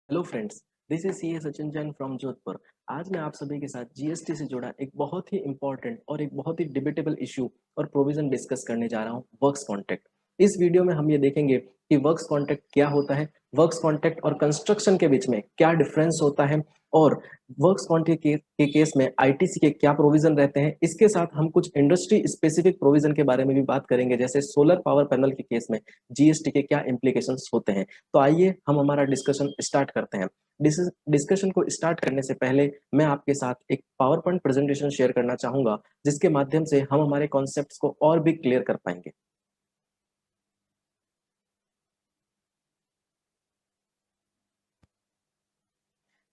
Hello friends, this is C A Sachin Jain from Jodhpur. आज मैं आप सभी के साथ जीएसटी से जुड़ा एक बहुत ही इंपॉर्टेंट और एक बहुत ही डिबेटेबल इशू और प्रोविजन डिस्कस करने जा रहा हूँ, वर्क्स कॉन्ट्रैक्ट। इस वीडियो में हम ये देखेंगे कि वर्क्स कॉन्ट्रैक्ट क्या होता है, वर्क्स कॉन्ट्रैक्ट और कंस्ट्रक्शन के बीच में क्या डिफरेंस होता है, और वर्क्स कॉन्ट्रैक्ट के केस में आईटीसी के क्या प्रोविजन रहते हैं। इसके साथ हम कुछ इंडस्ट्री स्पेसिफिक प्रोविजन के बारे में भी बात करेंगे, जैसे सोलर पावर पैनल के केस में जीएसटी के क्या इम्प्लीकेशंस होते हैं। तो आइए हम हमारा डिस्कशन स्टार्ट करते हैं। डिस्कशन को स्टार्ट करने से पहले मैं आपके साथ एक पावर पॉइंट प्रेजेंटेशन शेयर करना चाहूंगा, जिसके माध्यम से हम हमारे कॉन्सेप्ट्स को और भी क्लियर कर पाएंगे।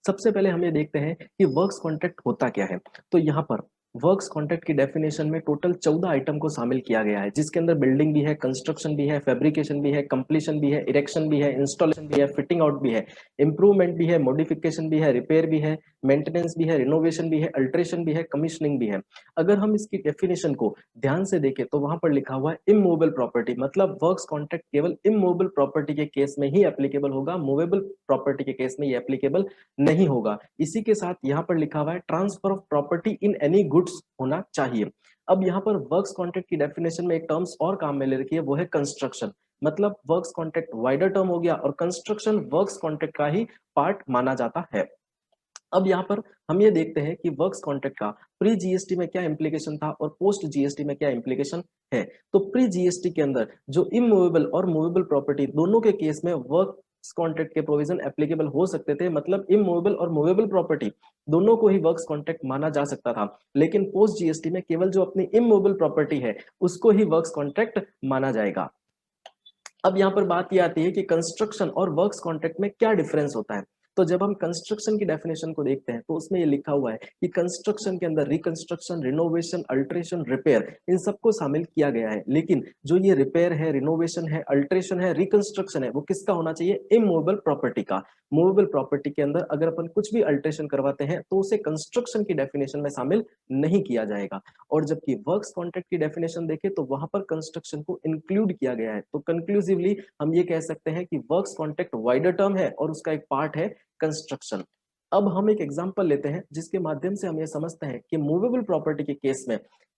सबसे पहले हम ये देखते हैं कि वर्क्स कॉन्ट्रैक्ट होता क्या है। तो यहाँ पर वर्क्स कॉन्ट्रैक्ट की डेफिनेशन में टोटल 14 आइटम को शामिल किया गया है, जिसके अंदर बिल्डिंग भी है, कंस्ट्रक्शन भी है, फैब्रिकेशन भी है, कंप्लीशन भी है, इरेक्शन भी है, इंस्टॉलेशन भी है, फिटिंग आउट भी है, इंप्रूवमेंट भी है, मॉडिफिकेशन भी है, रिपेयर भी है, मेंटेनेंस भी है, रिनोवेशन भी है, अल्ट्रेशन भी है, कमीशनिंग भी है। अगर हम इसकी डेफिनेशन को ध्यान से देखें तो वहां पर लिखा हुआ है इमूवेबल प्रॉपर्टी, मतलब वर्क्स कॉन्ट्रैक्ट केवल इमूवेबल प्रॉपर्टी के केस में ही एप्लीकेबल होगा, मूवेबल प्रॉपर्टी के केस में ये एप्लीकेबल नहीं होगा। इसी के साथ यहाँ पर लिखा हुआ है transfer of property in any goods होना चाहिए। अब यहाँ पर वर्क्स कॉन्ट्रैक्ट की डेफिनेशन में एक टर्म्स और काम में ले रखी है, वो है कंस्ट्रक्शन। मतलब वर्क्स कॉन्ट्रैक्ट वाइडर टर्म हो गया और कंस्ट्रक्शन वर्क्स कॉन्ट्रैक्ट का ही पार्ट माना जाता है। अब यहाँ पर हम ये देखते हैं कि वर्क्स कॉन्ट्रैक्ट का प्री जीएसटी में क्या इंप्लीकेशन था और पोस्ट जीएसटी में क्या इंप्लीकेशन है। तो प्री जीएसटी के अंदर जो इमूवेबल और मूवेबल प्रॉपर्टी दोनों के केस में वर्क्स कॉन्ट्रैक्ट के प्रोविजन एप्लीकेबल हो सकते थे, मतलब इमूवेबल और मूवेबल प्रॉपर्टी दोनों को ही वर्क्स कॉन्ट्रैक्ट माना जा सकता था। लेकिन पोस्ट जीएसटी में केवल जो अपनी इमूवेबल प्रॉपर्टी है उसको ही वर्क्स कॉन्ट्रैक्ट माना जाएगा। अब यहाँ पर बात ये आती है कि कंस्ट्रक्शन और वर्क्स कॉन्ट्रैक्ट में क्या डिफरेंस होता है। तो जब हम कंस्ट्रक्शन की डेफिनेशन को देखते हैं तो उसमें ये लिखा हुआ है कि कंस्ट्रक्शन के अंदर रिकंस्ट्रक्शन, रिनोवेशन, अल्ट्रेशन, रिपेयर इन सबको शामिल किया गया है। लेकिन जो ये रिपेयर है, रिनोवेशन है, अल्ट्रेशन है, रिकंस्ट्रक्शन है, वो किसका होना चाहिए? इमूवेबल प्रॉपर्टी का। मूवेबल प्रॉपर्टी के अंदर अगर अपन कुछ भी अल्ट्रेशन करवाते हैं तो उसे कंस्ट्रक्शन की डेफिनेशन में शामिल नहीं किया जाएगा। और जबकि वर्क्स कॉन्ट्रैक्ट की डेफिनेशन देखें तो वहां पर कंस्ट्रक्शन को इंक्लूड किया गया है। तो कंक्लूसिवली हम ये कह सकते हैं कि वर्क्स कॉन्ट्रैक्ट वाइडर टर्म है और उसका एक पार्ट है कंस्ट्रक्शन। अब हम एक एग्जांपल लेते हैं जिसके माध्यम से हम ये समझते हैं कि मूवेबल प्रॉपर्टी के केस में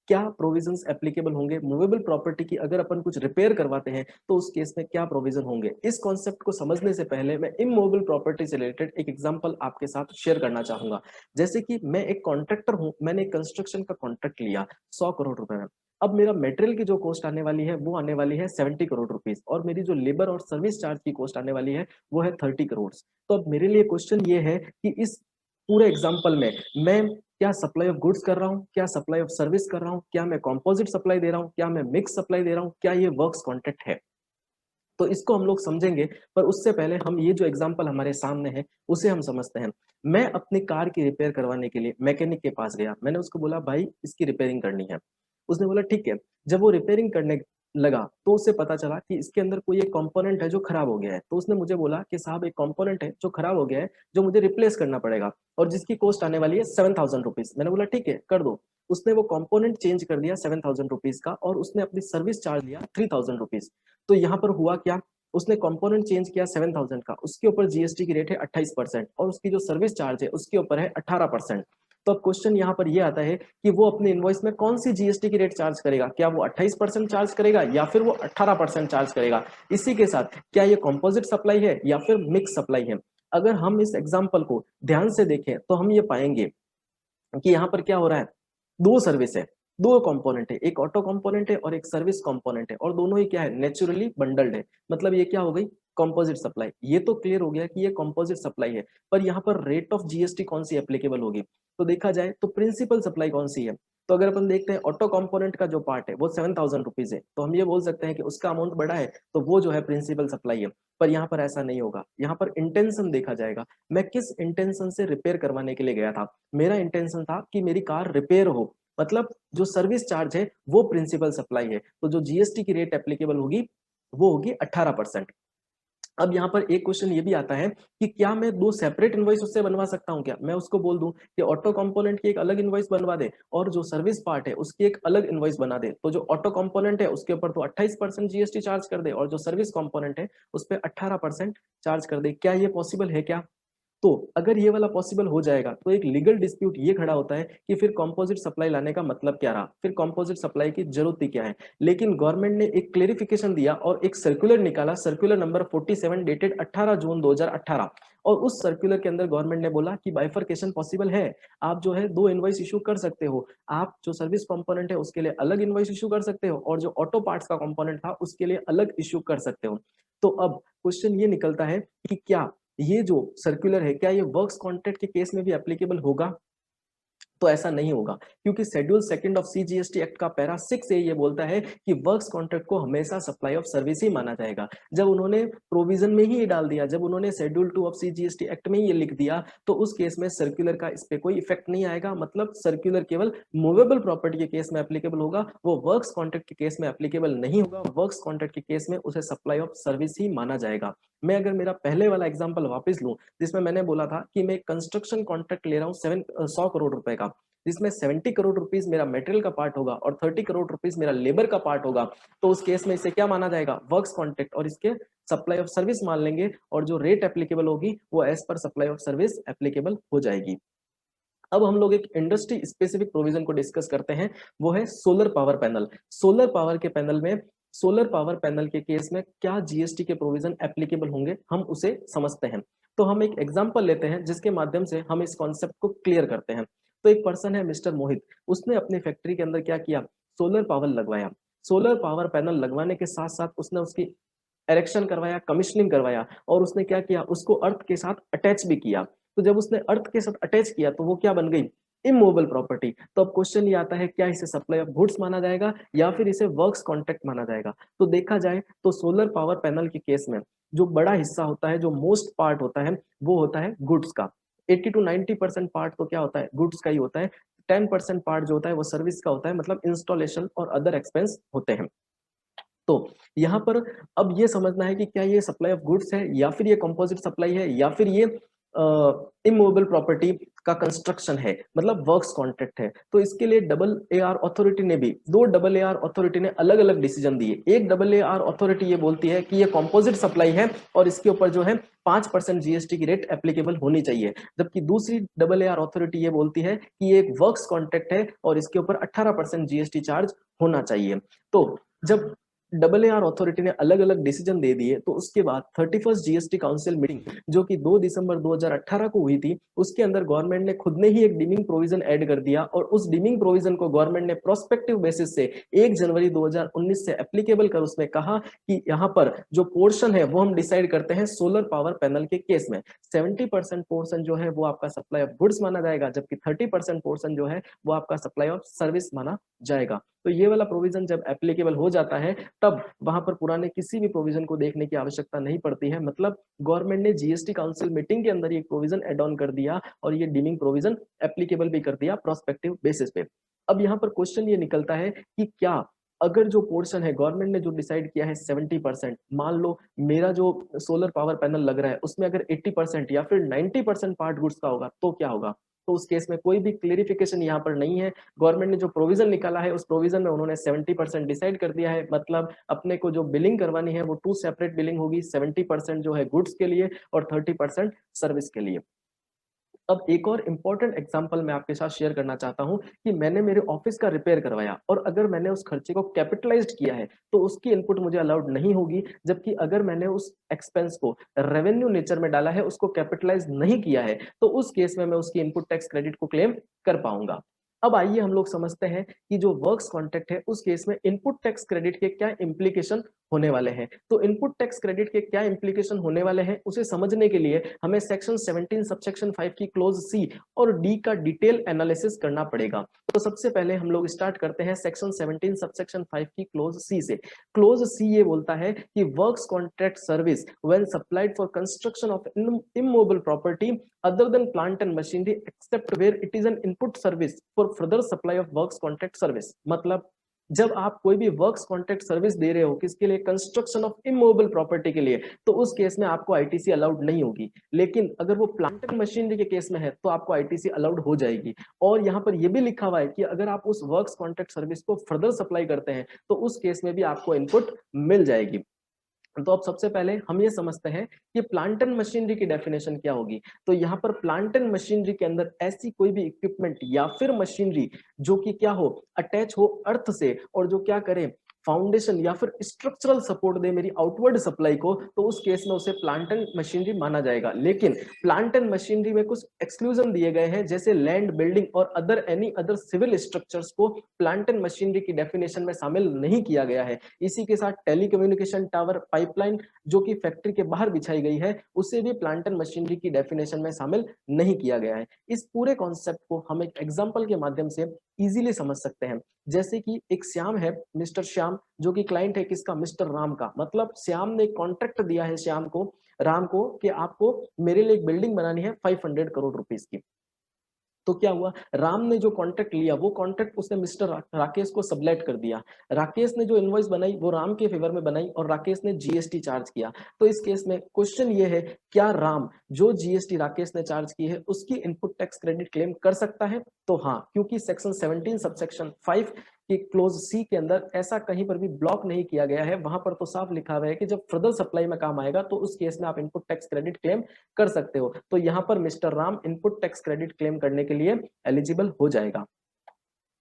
क्या प्रोविजंस एप्लीकेबल होंगे, मूवेबल प्रॉपर्टी की अगर अपन कुछ रिपेयर करवाते हैं तो उस केस में क्या प्रोविजन होंगे। इस कॉन्सेप्ट को समझने से पहले मैं इमूवेबल प्रॉपर्टी से रिलेटेड एक एग्जांपल आपके साथ शेयर करना चाहूंगा। जैसे कि मैं एक कॉन्ट्रैक्टर हूं, मैंने एक कंस्ट्रक्शन का कॉन्ट्रैक्ट लिया 100 करोड़ रुपए में। अब मेरा मेटेरियल की जो कॉस्ट आने वाली है वो आने वाली है 70 करोड़ रुपीज, और मेरी जो लेबर और सर्विस चार्ज की कॉस्ट आने वाली है वो है 30 करोड़। तो अब मेरे लिए क्वेश्चन ये है कि इस पूरे एग्जाम्पल में मैं क्या सप्लाई ऑफ गुड्स कर रहा हूँ, क्या सप्लाई ऑफ सर्विस कर रहा हूँ, क्या मैं कॉम्पोजिट सप्लाई दे रहा हूँ, क्या मैं मिक्स सप्लाई दे रहा हूँ, क्या ये वर्क्स कॉन्ट्रैक्ट है। तो इसको हम लोग समझेंगे, पर उससे पहले हम ये जो एग्जाम्पल हमारे सामने है उसे हम समझते हैं। मैं अपनी कार की रिपेयर करवाने के लिए मैकेनिक के पास गया, मैंने उसको बोला भाई इसकी रिपेयरिंग करनी है। उसने बोला ठीक है। जब वो रिपेयरिंग करने लगा तो उसे पता चला कि इसके अंदर कोई एक कंपोनेंट है जो खराब हो गया है। तो उसने मुझे बोला कि साहब एक कंपोनेंट है जो खराब हो गया है, जो मुझे रिप्लेस करना पड़ेगा और जिसकी कॉस्ट आने वाली है 7,000 रुपीज। मैंने बोला ठीक है कर दो। उसने वो कंपोनेंट चेंज कर दिया 7,000 रुपीज का, और उसने अपनी सर्विस चार्ज लिया 3,000 रुपीज। तो यहाँ पर हुआ क्या, उसने कंपोनेंट चेंज किया 7,000 का, उसके ऊपर जीएसटी की रेट है 28% और उसकी जो सर्विस चार्ज है उसके ऊपर है 18%। तो अब क्वेश्चन यहाँ पर ये आता है कि वो अपने इनवॉइस में कौन सी जीएसटी की रेट चार्ज करेगा, क्या वो 28% चार्ज करेगा या फिर वो 18% चार्ज करेगा। इसी के साथ क्या ये कॉम्पोजिट सप्लाई है या फिर मिक्स सप्लाई है। अगर हम इस एग्जाम्पल को ध्यान से देखें तो हम ये पाएंगे कि यहाँ पर क्या हो रहा है, दो सर्विस है, दो कंपोनेंट है, एक ऑटो कंपोनेंट है और एक सर्विस कंपोनेंट है, और दोनों ही क्या है, नेचुरली बंडल्ड है। मतलब ये क्या हो गई, कंपोजिट सप्लाई। ये तो क्लियर हो गया कि ये कंपोजिट सप्लाई है, पर यहाँ पर रेट ऑफ जीएसटी कौन सी एप्लीकेबल होगी। तो देखा जाए तो प्रिंसिपल सप्लाई कौन सी है। तो अगर अपन देखते हैं ऑटो कंपोनेंट का जो पार्ट है वो 7,000 रुपीज है, तो हम ये बोल सकते हैं कि उसका अमाउंट बड़ा है तो वो जो है प्रिंसिपल सप्लाई है। पर यहाँ पर ऐसा नहीं होगा, यहाँ पर इंटेंशन देखा जाएगा। मैं किस इंटेंशन से रिपेयर करवाने के लिए गया था। मेरा इंटेंशन था कि मेरी कार रिपेयर हो, मतलब जो सर्विस चार्ज है वो प्रिंसिपल सप्लाई है, तो जो जीएसटी की रेट एप्लीकेबल होगी वो होगी 18%। अब यहाँ पर एक क्वेश्चन ये भी आता है कि क्या मैं दो सेपरेट इनवॉइस उससे बनवा सकता हूँ क्या। मैं उसको बोल दूं कि ऑटो कंपोनेंट की एक अलग इनवॉइस बनवा दे और जो सर्विस पार्ट है उसकी एक अलग इनवॉइस बना दे, तो जो ऑटो कंपोनेंट है उसके ऊपर तो 28% जीएसटी चार्ज कर दे और जो सर्विस कंपोनेंट है उस पर 18% चार्ज कर दे। क्या ये पॉसिबल है क्या? तो अगर ये वाला पॉसिबल हो जाएगा तो एक लीगल डिस्प्यूट ये खड़ा होता है कि फिर कंपोजिट सप्लाई लाने का मतलब क्या रहा, फिर कंपोजिट सप्लाई की जरूरत ही क्या है। लेकिन गवर्नमेंट ने एक क्लेरिफिकेशन दिया और एक सर्कुलर निकाला, सर्कुलर नंबर 47 डेटेड 18 जून 2018, और उस सर्कुलर के अंदर गवर्नमेंट ने बोला कि बाइफरकेशन पॉसिबल है। आप जो है दो इनवॉइस इशू कर सकते हो, आप जो सर्विस कंपोनेंट है उसके लिए अलग इनवॉइस इशू कर सकते हो और जो ऑटो पार्ट्स का कंपोनेंट था उसके लिए अलग इशू कर सकते हो। तो अब क्वेश्चन ये निकलता है कि क्या ये जो सर्कुलर है क्या ये वर्क्स कॉन्ट्रैक्ट के केस में भी एप्लीकेबल होगा? तो ऐसा नहीं होगा, क्योंकि schedule second of CGST act का पैरा 6 ये बोलता है कि वर्क्स कॉन्ट्रैक्ट को हमेशा सप्लाई ऑफ सर्विस ही माना जाएगा। जब उन्होंने प्रोविजन में ही ये डाल दिया, जब उन्होंने शेड्यूल 2 ऑफ सीजीएसटी एक्ट में ही ये लिख दिया, तो उस केस में सर्कुलर का इस पे कोई इफेक्ट नहीं आएगा। मतलब सर्कुलर केवल मूवेबल प्रॉपर्टी के केस में एप्लीकेबल होगा, वो वर्क्स कॉन्ट्रैक्ट के केस में एप्लीकेबल नहीं होगा। वर्क्स कॉन्ट्रैक्ट के केस में उसे सप्लाई ऑफ सर्विस ही माना जाएगा। मैं अगर मेरा पहले वाला एग्जाम्पल वापस लूं, जिसमें मैंने बोला था कि मैं कंस्ट्रक्शन कॉन्ट्रैक्ट ले रहा हूँ 100 करोड़ रुपए का, जिसमें 70 करोड़ रुपीस मेरा मेटेरियल का पार्ट होगा और 30 करोड़ रुपीस मेरा लेबर का पार्ट होगा, तो उस केस में इसे क्या माना जाएगा? वर्क्स कॉन्ट्रैक्ट, और इसके सप्लाई ऑफ सर्विस मान लेंगे और जो रेट एप्लीकेबल होगी वो as per supply of service applicable हो जाएगी। अब हम लोग एक इंडस्ट्री स्पेसिफिक प्रोविजन को डिस्कस करते हैं, वो है solar power panel. Solar power के पैनल में, सोलर पावर पैनल के केस में क्या जीएसटी के प्रोविजन एप्लीकेबल होंगे, हम उसे समझते हैं। तो हम एक एग्जांपल लेते हैं जिसके माध्यम से हम इस कॉन्सेप्ट को क्लियर करते हैं। तो एक पर्सन है मिस्टर मोहित, उसने अपनी फैक्ट्री के अंदर क्या किया? सोलर पावर लगवाया। सोलर पावर पैनल लगवाने के साथ साथ उसने उसकी एरेक्शन करवाया, कमीशनिंग करवाया, और उसने क्या किया? उसको अर्थ के साथ अटैच भी किया। तो जब उसने अर्थ के साथ अटैच किया तो वो क्या बन गई? Immovable property. तो अब क्वेश्चन ये आता है, क्या इसे सप्लाई ऑफ गुड्स माना जाएगा या फिर इसे वर्क्स कॉन्ट्रैक्ट माना जाएगा? तो देखा जाए तो सोलर पावर पैनल के केस में जो बड़ा हिस्सा होता है, जो मोस्ट पार्ट होता है, वो होता है गुड्स का। 80 to 90% पार्ट तो क्या होता है? गुड्स का ही होता है। 10% पार्ट जो होता है वो सर्विस का होता है, मतलब इंस्टॉलेशन और अदर एक्सपेंस होते हैं। तो यहाँ पर अब ये समझना है कि क्या ये सप्लाई ऑफ गुड्स है या फिर ये कंपोजिट सप्लाई है या फिर ये इमूवेबल प्रॉपर्टी का कंस्ट्रक्शन है, मतलब वर्क्स कॉन्ट्रैक्ट है। तो इसके लिए डबल ए आर अथॉरिटी ने भी, दो डबल ए आर अथॉरिटी ने अलग अलग डिसीजन दिए। एक डबल ए आर अथॉरिटी ये बोलती है कि ये कंपोजिट सप्लाई है और इसके ऊपर जो है 5% जीएसटी की रेट एप्लीकेबल होनी चाहिए, जबकि दूसरी डबल ए आर अथॉरिटी ये बोलती है कि ये एक वर्क्स कॉन्ट्रैक्ट है और इसके ऊपर 18% जीएसटी चार्ज होना चाहिए। तो जब डबल ए आर अथॉरिटी ने अलग अलग डिसीजन दे दिए तो उसके बाद 31st जीएसटी काउंसिल मीटिंग जो कि 2 दिसंबर 2018 को हुई थी, उसके अंदर गवर्नमेंट ने खुद ने ही एक डीमिंग प्रोविजन ऐड कर दिया और उस डीमिंग प्रोविजन को गवर्नमेंट ने प्रोस्पेक्टिव बेसिस से 1 जनवरी 2019 से एप्लीकेबल कर उसमें कहा कि यहाँ पर जो पोर्शन है वो हम डिसाइड करते हैं सोलर पावर पैनल के केस में 70% पोर्शन जो है वो आपका सप्लाई ऑफ गुड्स माना जाएगा, जबकि 30% पोर्शन जो है वो आपका सप्लाई ऑफ सर्विस माना जाएगा। तो ये वाला प्रोविजन जब एप्लीकेबल हो जाता है तब वहां पर पुराने किसी भी प्रोविजन को देखने की आवश्यकता नहीं पड़ती है। मतलब गवर्नमेंट ने जीएसटी काउंसिल मीटिंग के अंदर ये प्रोविजन एड ऑन कर दिया और ये डीमिंग प्रोविजन एप्लीकेबल भी कर दिया प्रोस्पेक्टिव बेसिस पे। अब यहाँ पर क्वेश्चन ये निकलता है कि क्या अगर जो पोर्शन है गवर्नमेंट ने जो डिसाइड किया है 70%, मान लो मेरा जो सोलर पावर पैनल लग रहा है उसमें अगर 80% या फिर 90% पार्ट गुड्स का होगा तो क्या होगा? तो उस केस में कोई भी क्लेरिफिकेशन यहाँ पर नहीं है। गवर्नमेंट ने जो प्रोविजन निकाला है उस प्रोविजन में उन्होंने 70% डिसाइड कर दिया है, मतलब अपने को जो बिलिंग करवानी है वो 2 सेपरेट बिलिंग होगी, 70% जो है गुड्स के लिए और 30% सर्विस के लिए। अब एक और इंपॉर्टेंट एग्जांपल मैं आपके साथ शेयर करना चाहता हूं कि मैंने मेरे ऑफिस का रिपेयर करवाया और अगर मैंने उस खर्चे को कैपिटलाइज्ड किया है तो उसकी इनपुट मुझे अलाउड नहीं होगी, जबकि अगर मैंने उस एक्सपेंस को रेवेन्यू नेचर में डाला है, उसको कैपिटलाइज नहीं किया है, तो उस केस में मैं उसकी इनपुट टैक्स क्रेडिट को क्लेम कर पाऊंगा। अब आइए हम लोग समझते हैं कि जो वर्क्स कॉन्ट्रैक्ट है उस केस में इनपुट टैक्स क्रेडिट के क्या इंप्लीकेशन होने वाले हैं। तो इनपुट टैक्स क्रेडिट के क्या इंप्लीकेशन होने वाले हैं उसे समझने के लिए हमें सेक्शन 17 सबसेक्शन 5 की क्लोज सी और डी का डिटेल एनालिसिस करना पड़ेगा। तो सबसे पहले हम लोग स्टार्ट करते हैं सेक्शन 17 सबसेक्शन 5 की क्लोज सी से। क्लोज सी ये बोलता है कि works contract service when supplied for construction of immovable property other than plant and machinery except where it is an input service for further supply of works contract service। मतलब जब आप कोई भी works contract service दे रहे हो किसके लिए? Construction of immovable property के लिए, तो उस केस में आपको आईटीसी अलाउड नहीं होगी। लेकिन अगर वो प्लांट एंड मशीनरी के केस में है तो आपको आईटीसी अलाउड हो जाएगी। और यहाँ पर यह भी लिखा हुआ है कि अगर आप उस वर्क्स कॉन्ट्रैक्ट सर्विस को फर्दर सप्लाई करते हैं तो उस केस में भी आपको इनपुट मिल जाएगी। तो अब सबसे पहले हम ये समझते हैं कि प्लांट एंड मशीनरी की डेफिनेशन क्या होगी। तो यहाँ पर प्लांट एंड मशीनरी के अंदर ऐसी कोई भी इक्विपमेंट या फिर मशीनरी जो कि क्या हो, अटैच हो अर्थ से और जो क्या करे, फाउंडेशन या फिर स्ट्रक्चरल सपोर्ट दे मेरी आउटवर्ड सप्लाई को, तो उस केस में उसे प्लांट एंड मशीनरी माना जाएगा। लेकिन प्लांट एंड मशीनरी में कुछ एक्सक्लूजन दिए गए हैं, जैसे लैंड, बिल्डिंग और other any other civil structures को प्लांट एंड मशीनरी की डेफिनेशन में शामिल नहीं किया गया है। इसी के साथ टेलीकम्युनिकेशन टावर, पाइपलाइन जो कि फैक्ट्री के बाहर बिछाई गई है, उसे भी प्लांट एंड मशीनरी की डेफिनेशन में शामिल नहीं किया गया है। इस पूरे कॉन्सेप्ट को हम एक एग्जांपल के माध्यम से इजीली समझ सकते हैं। जैसे कि एक श्याम है, मिस्टर श्याम, जो कि क्लाइंट है किसका, मिस्टर राम का। मतलब श्याम ने कॉन्ट्रैक्ट दिया है श्याम को, राम को, कि आपको मेरे लिए एक बिल्डिंग बनानी है 500 करोड़ रुपीस की। तो क्या हुआ, राम ने जो कॉन्ट्रैक्ट लिया वो कॉन्ट्रैक्ट उसने मिस्टर राकेश को सबलेट कर दिया। राकेश ने जो इनवॉइस बनाई वो राम के फेवर में बनाई और राकेश ने जीएसटी चार्ज किया। तो इस केस में क्वेश्चन ये है, क्या राम जो जीएसटी राकेश ने चार्ज की है उसकी इनपुट टैक्स क्रेडिट क्लेम कर सकता है? तो हाँ, क्योंकि सेक्शन 17 सबसेक्शन 5 कि क्लोज सी के अंदर ऐसा कहीं पर भी ब्लॉक नहीं किया गया है। वहां पर तो साफ लिखा हुआ है कि जब फर्दर सप्लाई में काम आएगा तो उस केस में आप इनपुट टैक्स क्रेडिट क्लेम कर सकते हो। तो यहाँ पर mister Ram input tax credit claim करने के लिए एलिजिबल हो जाएगा।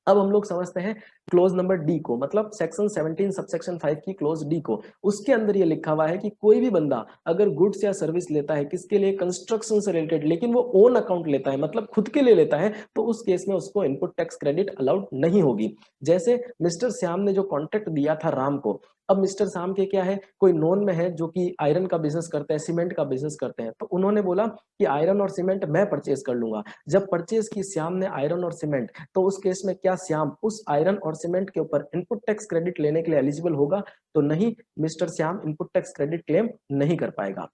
अब हम लोग समझते हैं क्लोज नंबर डी को, मतलब सेक्शन 17 सबसेक्शन 5 की क्लोज डी को। उसके अंदर ये लिखा हुआ है कि कोई भी बंदा अगर गुड्स या सर्विस लेता है किसके लिए, कंस्ट्रक्शन से रिलेटेड, लेकिन वो ओन अकाउंट लेता है, मतलब खुद के लिए लेता है, तो उस केस में उसको इनपुट टैक्स क्रेडिट अलाउड नहीं होगी। जैसे मिस्टर श्याम ने जो कॉन्ट्रैक्ट दिया था राम को, अब मिस्टर श्याम के क्या है, कोई नॉन में है जो कि आयरन का बिजनेस करते हैं, सीमेंट का बिजनेस करते हैं, तो उन्होंने बोला कि आयरन और सीमेंट मैं परचेज कर लूंगा। जब परचेज की श्याम ने आयरन और सीमेंट, तो उस केस में क्या श्याम उस आयरन और सीमेंट के ऊपर इनपुट टैक्स क्रेडिट लेने के लिए एलिजिबल होगा? तो नहीं, mister Shyam input tax credit claim नहीं कर पाएगा।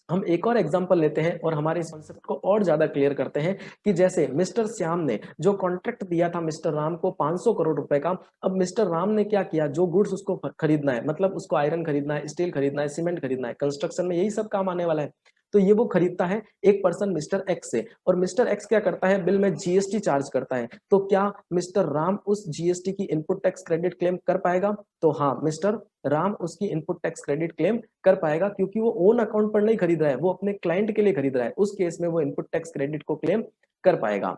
हम एक और एग्जांपल लेते हैं और हमारे इस कॉन्सेप्ट को और ज्यादा क्लियर करते हैं कि जैसे मिस्टर श्याम ने जो कॉन्ट्रैक्ट दिया था मिस्टर राम को 500 करोड़ रुपए का, अब मिस्टर राम ने क्या किया, जो गुड्स उसको खरीदना है, मतलब उसको आयरन खरीदना है, स्टील खरीदना है, सीमेंट खरीदना है, कंस्ट्रक्शन में यही सब काम आने वाला है, तो ये वो खरीदता है एक पर्सन मिस्टर एक्स से, और मिस्टर एक्स क्या करता है, बिल में जीएसटी चार्ज करता है। तो क्या मिस्टर राम उस जीएसटी की इनपुट टैक्स क्रेडिट क्लेम कर पाएगा? तो हाँ, मिस्टर राम उसकी इनपुट टैक्स क्रेडिट क्लेम कर पाएगा, क्योंकि वो ओन अकाउंट पर नहीं खरीद रहा है, वो अपने क्लाइंट के लिए खरीद रहा है। उस केस में वो इनपुट टैक्स क्रेडिट को क्लेम कर पाएगा।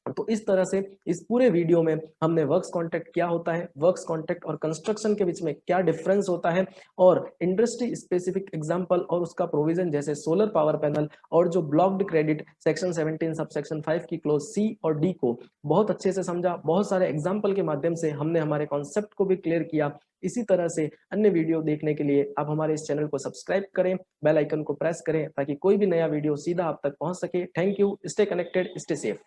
तो इस तरह से इस पूरे वीडियो में हमने वर्क्स कॉन्ट्रैक्ट क्या होता है, वर्क्स कॉन्ट्रैक्ट और कंस्ट्रक्शन के बीच में क्या डिफरेंस होता है, और इंडस्ट्री स्पेसिफिक एग्जांपल और उसका प्रोविजन जैसे सोलर पावर पैनल और जो ब्लॉक्ड क्रेडिट सेक्शन 17 सबसेक्शन 5 की क्लोज सी और डी को बहुत अच्छे से समझा। बहुत सारे एग्जाम्पल के माध्यम से हमने हमारे कॉन्सेप्ट को भी क्लियर किया। इसी तरह से अन्य वीडियो देखने के लिए आप हमारे इस चैनल को सब्सक्राइब करें, बेल आइकन को प्रेस करें ताकि कोई भी नया वीडियो सीधा आप तक पहुंच सके। Thank you, stay connected, stay safe.